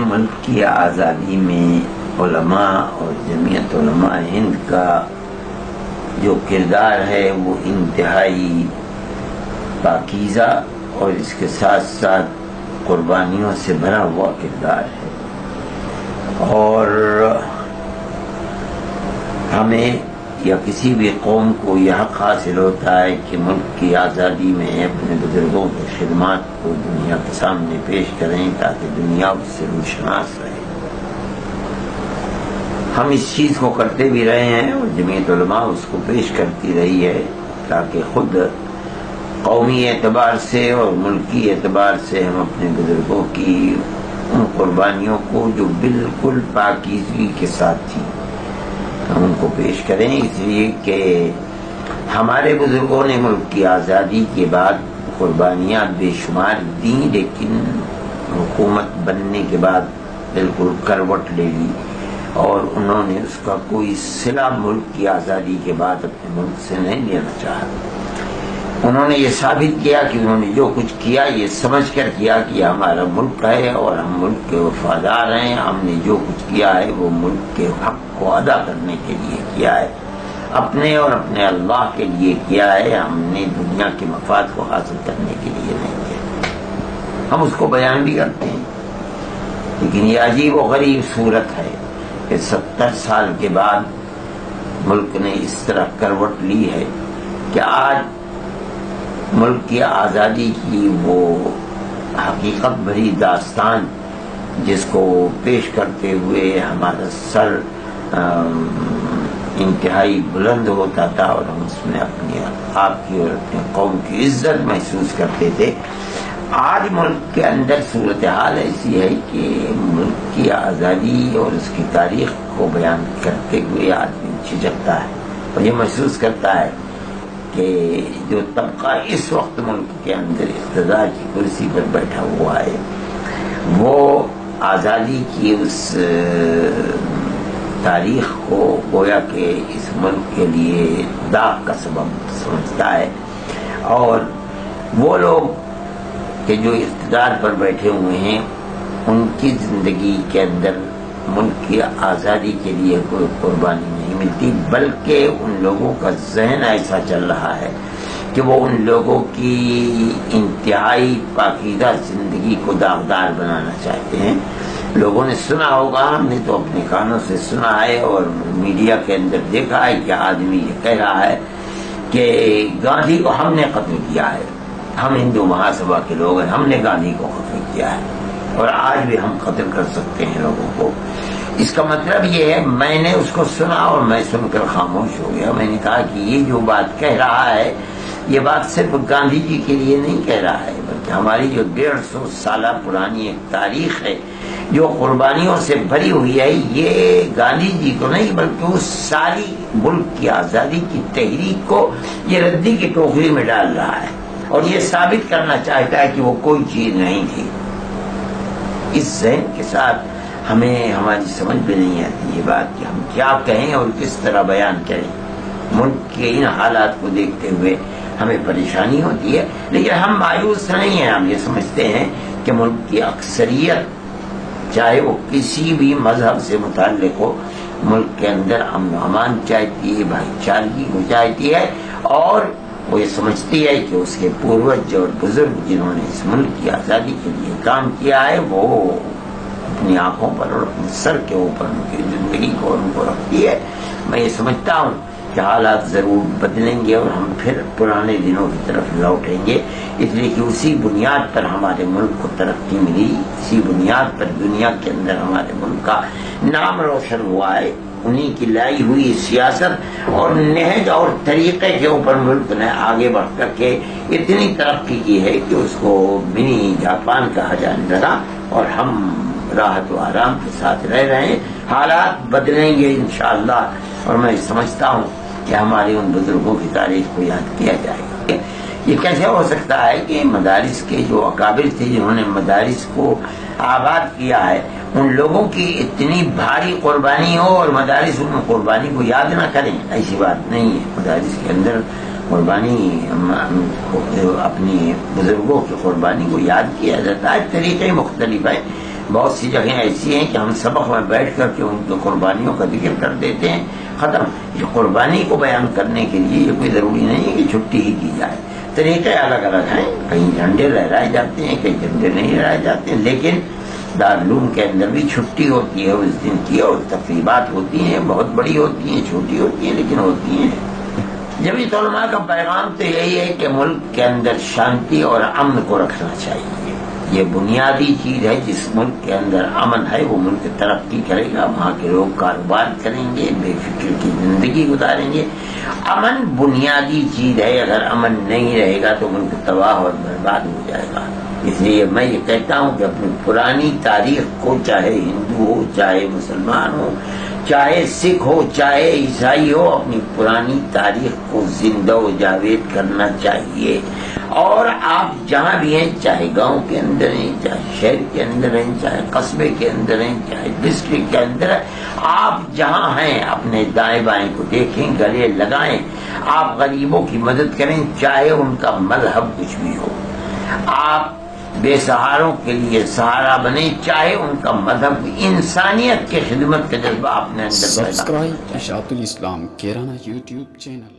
ملک کی آزادی میں علماء اور جمعیت علماء ہند کا جو کردار ہے وہ انتہائی پاکیزہ اور اس کے ساتھ ساتھ قربانیوں سے بھرا ہوا کردار ہے، اور ہمیں یا کسی بھی قوم کو یہ حق حاصل ہوتا ہے کہ ملک کی آزادی میں اپنے بزرگوں کی خدمات کو دنیا کے سامنے پیش کریں تاکہ دنیا اس سے روشناس رہے۔ ہم اس چیز کو کرتے بھی رہے ہیں اور جمعیت علماء اس کو پیش کرتی رہی ہے تاکہ خود قومی اعتبار سے اور ملکی اعتبار سے ہم اپنے بزرگوں کی ان قربانیوں کو جو بالکل پاکیزگی کے ساتھ تھی ہم ان کو پیش کریں، اس لیے کہ ہمارے بزرگوں نے ملک کی آزادی کے بعد قربانیاں بے شمار دیں، لیکن حکومت بننے کے بعد بالکل کروٹ لے لی اور انہوں نے اس کا کوئی صلہ ملک کی آزادی کے بعد اپنے ملک سے نہیں لینا چاہا۔ انہوں نے یہ ثابت کیا کہ انہوں نے جو کچھ کیا یہ سمجھ کر کیا کہ ہمارا ملک ہے اور ہم ملک کے وفادار ہیں، ہم نے جو کچھ کیا ہے وہ ملک کے حق کو ادا کرنے کے لیے کیا ہے، اپنے اور اپنے اللہ کے لیے کیا ہے، ہم نے دنیا کے مفاد کو حاصل کرنے کے لیے نہیں کیا۔ ہم اس کو بیان بھی کرتے ہیں، لیکن یہ عجیب و غریب صورت ہے کہ 70 سال کے بعد ملک نے اس طرح کروٹ لی ہے کہ آج ملک کی آزادی کی وہ حقیقت بھری داستان جس کو پیش کرتے ہوئے ہمارا سر انتہائی بلند ہوتا تھا اور ہم اس میں اپنے آپ کی اور اپنے قوم کی عزت محسوس کرتے تھے، آج ملک کے اندر صورتحال ایسی ہے کہ ملک کی آزادی اور اس کی تاریخ کو بیان کرتے ہوئے آدمی جھجکتا ہے اور یہ محسوس کرتا ہے کہ جو طبقہ اس وقت ملک کے اندر اقتدار کی کرسی پر بیٹھا ہوا ہے وہ آزادی کی اس تاریخ کو گویا کہ اس ملک کے لیے داغ کا سبب سمجھتا ہے، اور وہ لوگ کہ جو اقتدار پر بیٹھے ہوئے ہیں ان کی زندگی کے اندر ملک کی آزادی کے لیے کوئی قربانی نہیں ملتی، بلکہ ان لوگوں کا ذہن ایسا چل رہا ہے کہ وہ ان لوگوں کی انتہائی پاکیزہ زندگی کو داغدار بنانا چاہتے ہیں۔ لوگوں نے سنا ہوگا، ہم نے تو اپنے کانوں سے سنا ہے اور میڈیا کے اندر دیکھا ہے کہ آدمی یہ کہہ رہا ہے کہ گاندھی کو ہم نے قتل کیا ہے، ہم ہندو مہاسبھا کے لوگ ہیں، ہم نے گاندھی کو قتل کیا ہے اور آج بھی ہم قتل کر سکتے ہیں لوگوں کو۔ اس کا مطلب یہ ہے میں نے اس کو سنا اور میں سن کر خاموش ہو گیا۔ میں نے کہا کہ یہ جو بات کہہ رہا ہے یہ بات صرف گاندھی جی کے لیے نہیں کہہ رہا ہے، بلکہ ہماری جو 150 سالہ پرانی ایک تاریخ ہے جو قربانیوں سے بھری ہوئی ہے، یہ گاندھی جی کو نہیں بلکہ اس ساری ملک کی آزادی کی تحریک کو یہ ردی کی ٹوکری میں ڈال رہا ہے اور یہ ثابت کرنا چاہتا ہے کہ وہ کوئی چیز نہیں تھی۔ اس ذہن کے ساتھ ہمیں ہماری سمجھ بھی نہیں آتی یہ بات کہ ہم کیا کہیں اور کس طرح بیان کریں۔ ملک کے ان حالات کو دیکھتے ہوئے ہمیں پریشانی ہوتی ہے، لیکن ہم مایوس نہیں ہیں۔ ہم یہ سمجھتے ہیں کہ ملک کی اکثریت چاہے وہ کسی بھی مذہب سے متعلق ہو، ملک کے اندر امن و امان چاہتی ہے، بھائی چارگی کو چاہتی ہے، اور وہ یہ سمجھتی ہے کہ اس کے پوروج اور بزرگ جنہوں نے اس ملک کی آزادی کے لیے کام کیا ہے وہ اپنی آنکھوں پر اور اپنے سر کے اوپر ان کی زندگی کو ان کو رکھتی ہے۔ میں یہ سمجھتا ہوں کہ حالات ضرور بدلیں گے اور ہم پھر پرانے دنوں کی طرف لوٹیں گے، اس لیے کہ اسی بنیاد پر ہمارے ملک کو ترقی ملی، اسی بنیاد پر دنیا کے اندر ہمارے ملک کا نام روشن ہوا ہے۔ انہی کی لائی ہوئی سیاست اور نہج اور طریقے کے اوپر ملک نے آگے بڑھ کر کے اتنی ترقی کی ہے کہ اس کو منی جاپان کہا جانے لگا اور ہم راحت و آرام کے ساتھ رہ رہے ہیں۔ حالات بدلیں گے انشاءاللہ، اور میں سمجھتا ہوں کہ ہمارے ان بزرگوں کی تاریخ کو یاد کیا جائے گا۔ یہ کیسے ہو سکتا ہے کہ مدارس کے جو اکابر تھے جنہوں نے مدارس کو آباد کیا ہے ان لوگوں کی اتنی بھاری قربانی ہو اور مدارس ان قربانی کو یاد نہ کریں؟ ایسی بات نہیں ہے۔ مدارس کے اندر قربانی اپنی بزرگوں کی قربانی کو یاد کیا جاتا ہے، طریقے مختلف ہیں، بہت سی جگہیں ایسی ہیں کہ ہم سبق میں بیٹھ کر کے ان کی قربانیوں کا ذکر کر دیتے ہیں، ختم۔ یہ قربانی کو بیان کرنے کے لیے یہ کوئی ضروری نہیں ہے کہ چھٹی ہی کی جائے، طریقے الگ الگ ہیں، کہیں جھنڈے لہرائے جاتے ہیں، کہیں جھنڈے نہیں لہرائے جاتے ہیں، لیکن دارالعلوم کے اندر بھی چھٹی ہوتی ہے اس دن کی، اور تقریبات ہوتی ہیں، بہت بڑی ہوتی ہیں، چھوٹی ہوتی ہیں، لیکن ہوتی ہیں۔ جمعیت علماء کا پیغام تو یہی ہے کہ ملک کے اندر شانتی اور امن کو رکھنا چاہیے، یہ بنیادی چیز ہے۔ جس ملک کے اندر امن ہے وہ ملک ترقی کرے گا، وہاں کے لوگ کاروبار کریں گے، بے فکر کی زندگی گزاریں گے۔ امن بنیادی چیز ہے، اگر امن نہیں رہے گا تو ملک تباہ اور برباد ہو جائے گا۔ اس لیے میں یہ کہتا ہوں کہ اپنی پرانی تاریخ کو، چاہے ہندو ہو، چاہے مسلمان ہو، چاہے سکھ ہو، چاہے عیسائی ہو، اپنی پرانی تاریخ کو زندہ و جاوید کرنا چاہیے۔ اور آپ جہاں بھی ہیں، چاہے گاؤں کے اندر ہیں، چاہے شہر کے اندر ہیں، چاہے قصبے کے اندر ہیں، چاہے ڈسٹرکٹ کے اندر ہیں، آپ جہاں ہیں اپنے دائیں بائیں کو دیکھیں، گلے لگائیں، آپ غریبوں کی مدد کریں، چاہے ان کا مذہب کچھ بھی ہو۔ آپ بے سہاروں کے لیے سہارا بنے، چاہے ان کا مذہب، انسانیت کی خدمت کا جذبہ اپنے اندر پیدا کریں۔ سبسکرائب اشاعت الاسلام کیرانہ یوٹیوب چینل۔